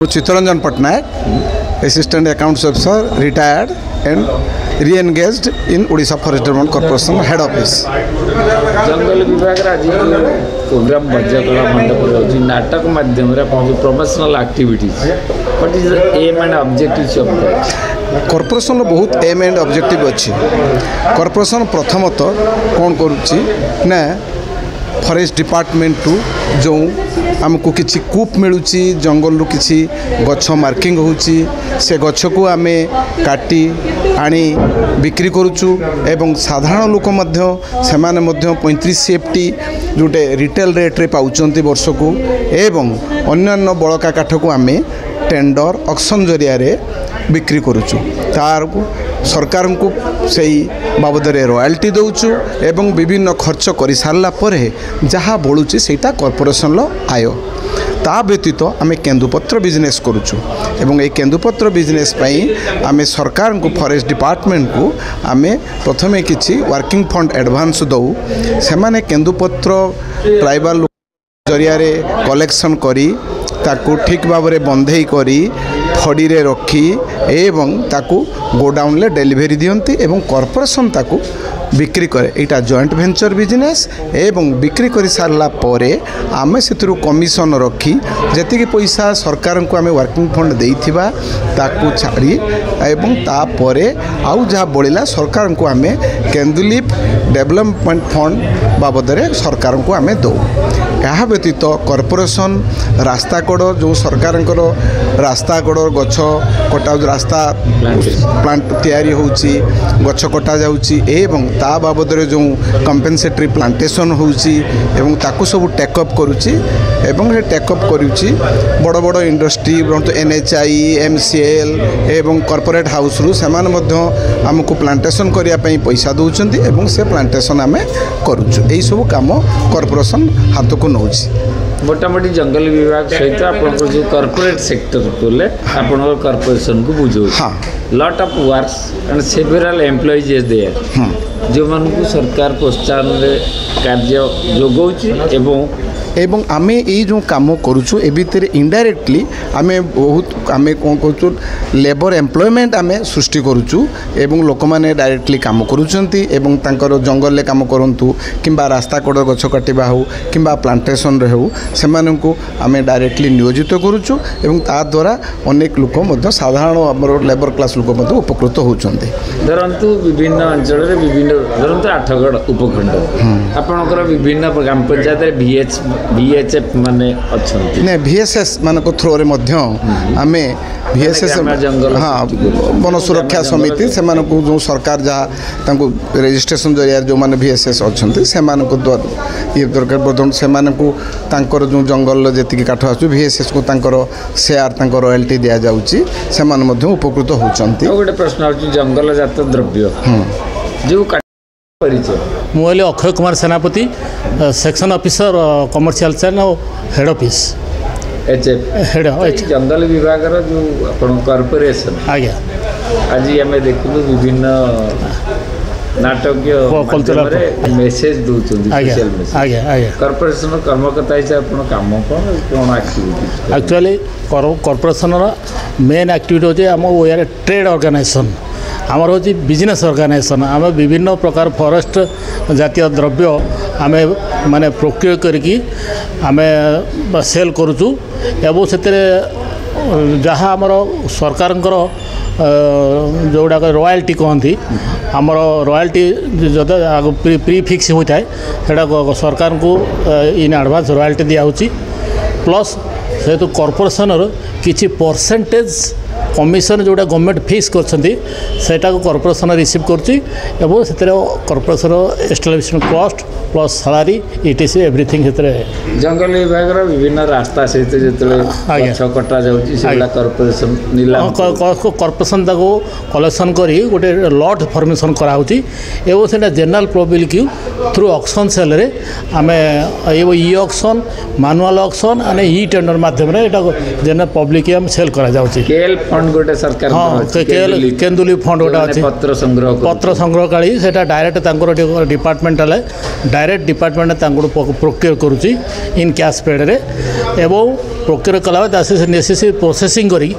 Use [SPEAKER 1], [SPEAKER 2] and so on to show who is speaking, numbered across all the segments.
[SPEAKER 1] Chittaranjan Pattanayak assistant accounts officer retired and re-engaged in Odisha forest development corporation head office.
[SPEAKER 2] जंगल विभाग आज programme बज्रकला मंडप नाटक माध्यम professional activities what is the aim and objectives of that?
[SPEAKER 1] Corporation बहुत एम एंड ऑब्जेक्टिव अच्छी। कॉर्पोरेशन प्रथमतः कौन करुच्ची ना फॉरेस्ट डिपार्टमेंट टू जो आमको किसी कूप मिलूँ जंगल किसी गछ मार्किंग होची से गछ को आम काटी आनी बिक्री करुचु एवं साधारण लोक से 35 सेफ्टी जोटे रिटेल रेट रे पाउचंती वर्ष को एवं अन्य बड़का काठ को आम टेंडर ऑक्शन जरिया बिक्री करुचु तार सरकार को सही बाबद रॉयल्टी दौचु एवं विभिन्न खर्च कर सारा पर जहाँ बढ़ुची सेटा कॉर्पोरेशन आय। ता व्यतीत आम केंदुपत्र बिजनेस करुचु एवं ये केंदुपत्र बिजनेस आम सरकार को फॉरेस्ट डिपार्टमेंट को आम प्रथमे किसी वर्किंग फंड एडवांस दऊ से केंदुपत्र ट्राइबल जरिया कलेक्शन करी ताकू ठीक भाव में बंधे करी फड़ी रे रखी एवं ताकू गोडाउन ले डेलीवरी दियंती एवं कॉर्पोरेशन ताकू बिक्री करे। यहाँ जॉइंट वेंचर बिजनेस एवं बिक्री कर सारा पर आम से कमिशन रखी जी पैसा सरकार को आम वर्किंग फंड देइथिबा ताकू छाड़ी एवं तापर आउ जहाँ बढ़ला सरकार को आम केंदुलीप डेवलपमेंट फंड बाबद सरकार को आम दौ। यह व्यतीत कॉर्पोरेशन रास्ता कड़ जो सरकार रास्ता कड़ गछ कटा रास्ता प्लांट तैयारी होची गछ कटा जाउची एवं ता बाबद जो कंपेनसेटरी प्लांटेशन होची एवं ताकू सब टेकअप करुची एवं हे टेकअप करुची बड़ बड़ इंडस्ट्री NHI MCL एवं कॉर्पोरेट हाउस रु सेमान मध्य हमको प्लांटेशन करिया पई पैसा दउचंती एवं से प्लांटेशन आमे करूछु। एई सब काम कॉर्पोरेशन हाथ को नउची।
[SPEAKER 2] मोटामोटी जंगल विभाग सहित आप जो कॉर्पोरेट सेक्टर को आप कॉर्पोरेशन को बुझो हाँ lot of works and several employees is there जो मान को सरकार प्रोत्साहन कार्य जोगाउची एवं
[SPEAKER 1] आमे ये जो काम करुचु ए भितर इनडायरेक्टली आमे बहुत आमे कौन करूँ लेबर एम्प्लॉयमेंट आमे सृष्टि करुचु एवं लोक माने डायरेक्टली काम करुचंती एवं तांकर जंगल ले काम करंतु किंबा रास्ता कड़ गछ काटिबा हो किंबा प्लांटेशन रे हो सेमानंकु आमे डायरेक्टली नियोजित करुचु एवं ता द्वारा अनेक लोक मध्य साधारण हमर लेबर क्लास लोक मध्य उपकृत होचंती।
[SPEAKER 2] धरंतु विभिन्न अंचल रे विभिन्न धरंतु आठगढ़ उपखंड आपनकर विभिन्न ग्राम पंचायत रे VHF माने अच्छी
[SPEAKER 1] ने VSS मान को थ्रो रे मध्य आमे VSS हाँ वन सुरक्षा समिति से जो सरकार जहाँ तांको रजिस्ट्रेशन जरिया जो माने VSS अच्छे से ये दरकार बर्तमान से जो जंगल जी काठ आस VSS को शेयर रॉयल्टी दि जाऊँगी से उपकृत होती।
[SPEAKER 2] गोटे प्रश्न जंगल जात द्रव्य जो
[SPEAKER 3] मुझे Akshay Kumar Senapati section officer commercial cell head office
[SPEAKER 2] head जंगल विभाग जो कॉर्पोरेशन आज्ञा आज आम देखलु विभिन्न नाटक मेसेज दूसरी कॉर्पोरेशन कर्मकर्ता हिसाब काम कौन activity
[SPEAKER 3] actually corporation main activity home we are trade organization आमर हूँ बिजनेस ऑर्गेनाइजेशन आम विभिन्न प्रकार फॉरेस्ट जातीय द्रव्य आम माने प्रोक्योर करके आम सेल करुचु एवं से जहाँ आमर सरकार जोड़ा रॉयल्टी कहती आमर रॉयल्टी जो प्री फिक्स होता है सेटा सरकार को इन एडवांस रॉयल्टी दिखाऊँगी प्लस से तो कॉर्पोरेशन किसी परसेंटेज कमिशन जोड़ा गवर्नमेंट फिक्स करटा कॉर्पोरेशन रिसीव कर corporation establishment cost plus salary ETC everything
[SPEAKER 2] जंगल विभाग विभिन्न रास्ता सहित जो कटा कॉर्पोरेशन
[SPEAKER 3] कॉर्पोरेशन कलेक्शन कर गोटे लॉट फॉर्मेशन कराऊँगी एवं से general public through auction sale रे आम e auction manual auction and e tender माध्यम जनरल पब्लिक आम सेल करा
[SPEAKER 2] फंड गोटे सरकार
[SPEAKER 3] हाँ केंदुली फंड गोटे अच्छे
[SPEAKER 2] पत्र संग्रह
[SPEAKER 3] काली से direct departmental direct department procure करुच्ची इन कैश पेड एवं प्रोक्योर कला नेसेसरी प्रोसेसिंग करी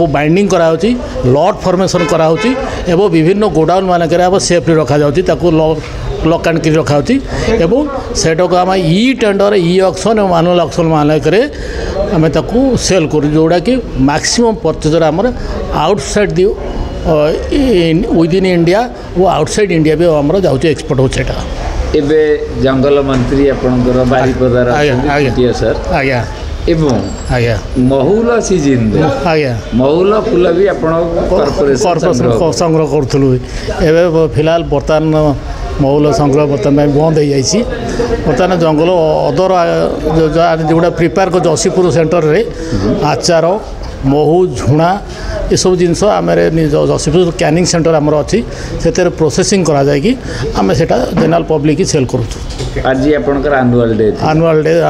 [SPEAKER 3] बाइंडिंग कराऊँगी लॉट फॉर्मेशन कराऊँगी एवं विभिन्न गोडाउन मानक सेफ्ली रखा लॉक एंड की रखा एवं सेटा को आम ई टेंडर ई ऑक्शन और मैनुअल ऑक्शन मानक आम सेल कर जोड़ा कि मैक्सिमम परचेजर आमर आउटसाइड दी विदिन इंडिया और आउटसाइड इंडिया भी आमर जाऊँ एक्सपोर्ट होता
[SPEAKER 2] एबे जंगल मंत्री आपणकर बारिपदार सर
[SPEAKER 3] आज्ञा
[SPEAKER 2] एवं
[SPEAKER 3] आज्ञा
[SPEAKER 2] महुल सीजन
[SPEAKER 3] आज्ञा
[SPEAKER 2] महुल फूल भी
[SPEAKER 3] कॉर्पोरेशन संग्रह करूँ एवं फिलहाल बर्तमान महुल संग्रह बर्तमान बंद हो जाए बर्तमान जंगल अदर जोड़ा प्रिपेयर कर जशीपुर सेंटर रे आचार महू झुणा ये सब जिनस आम जशीपुर कैनिंग सेंटर आमर अच्छी से प्रोसेसिंग करा जाए कि आम से जनरल पब्लिक सेल करूँ
[SPEAKER 2] आज आपनकर एनुअल डे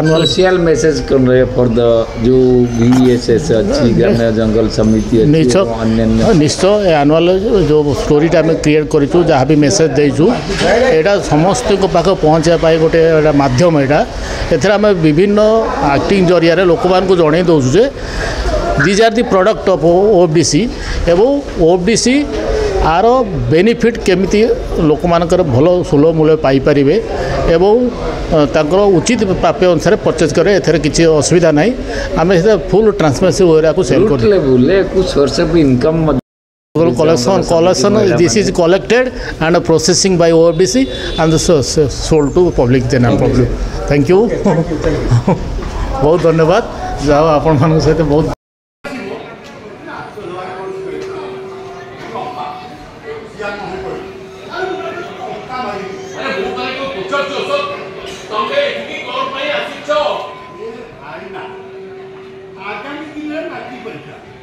[SPEAKER 2] सोशल मेसेज कर रहे फॉर द जो VSS अच्छी ग्राम्य जंगल समिति
[SPEAKER 3] निश्चय एनुअल जो स्टोरीटा आम क्रिएट करूँ जहाँ भी मेसेज देचु यहाँ समस्त पाख पहुँचापी गोटे मध्यम यहाँ एम विभिन्न एक्टिंग जरिया लोक मानक जन दौचे these are the product of OFDC एवं OFDC आर बेनिफिट केमिति लोक मानकर भल सुलभ मूल्य पाइपर एवं तांकर उचित प्राप्य अनुसार परचेज करे एथरे किसी असुविधा नहीं आम फुल ट्रांसपेरेंसी वे को सेल कर collection this is collected and processing by OFDC and sold to public general public thank you बहुत धन्यवाद जाओ आपण मान सहित बहुत
[SPEAKER 4] आगामी दिन में